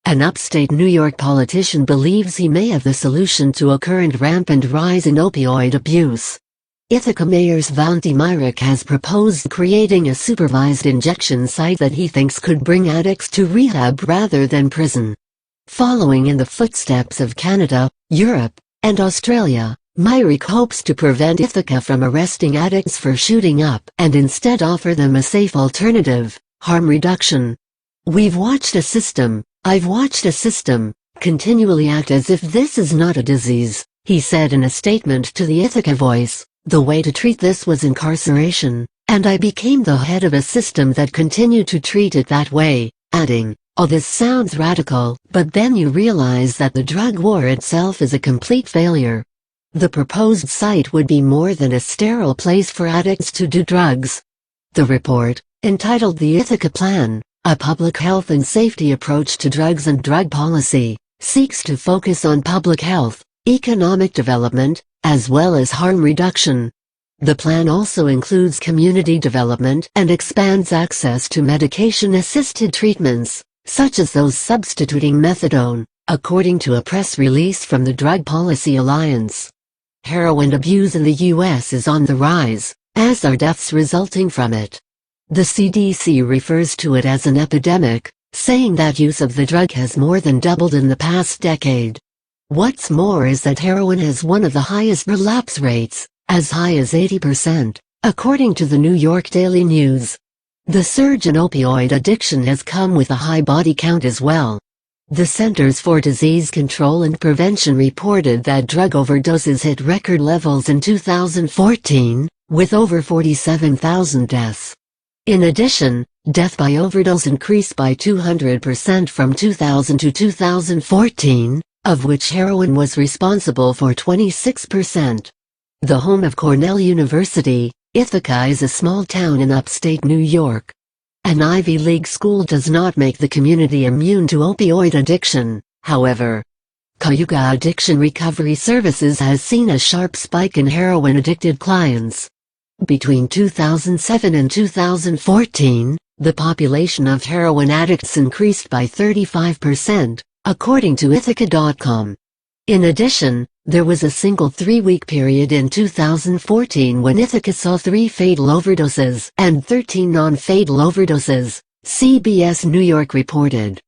An upstate New York politician believes he may have the solution to a current rampant rise in opioid abuse. Ithaca Mayor Svante Myrick has proposed creating a supervised injection site that he thinks could bring addicts to rehab rather than prison. Following in the footsteps of Canada, Europe, and Australia, Myrick hopes to prevent Ithaca from arresting addicts for shooting up and instead offer them a safe alternative, harm reduction. I've watched a system, continually act as if this is not a disease, he said in a statement to the Ithaca Voice. The way to treat this was incarceration, and I became the head of a system that continued to treat it that way, adding, "Oh, this sounds radical, but then you realize that the drug war itself is a complete failure." The proposed site would be more than a sterile place for addicts to do drugs. The report, entitled The Ithaca Plan, A Public Health and Safety Approach to Drugs and Drug Policy, seeks to focus on public health, economic development, as well as harm reduction. The plan also includes community development and expands access to medication-assisted treatments, such as those substituting methadone, according to a press release from the Drug Policy Alliance. Heroin abuse in the U.S. is on the rise, as are deaths resulting from it. The CDC refers to it as an epidemic, saying that use of the drug has more than doubled in the past decade. What's more is that heroin has one of the highest relapse rates, as high as 80%, according to the New York Daily News. The surge in opioid addiction has come with a high body count as well. The Centers for Disease Control and Prevention reported that drug overdoses hit record levels in 2014, with over 47,000 deaths. In addition, death by overdose increased by 200% from 2000 to 2014, of which heroin was responsible for 26%. The home of Cornell University, Ithaca is a small town in upstate New York. An Ivy League school does not make the community immune to opioid addiction, however. Cayuga Addiction Recovery Services has seen a sharp spike in heroin-addicted clients. Between 2007 and 2014, the population of heroin addicts increased by 35%, according to Ithaca.com. In addition, there was a single 3-week period in 2014 when Ithaca saw 3 fatal overdoses and 13 non-fatal overdoses, CBS New York reported.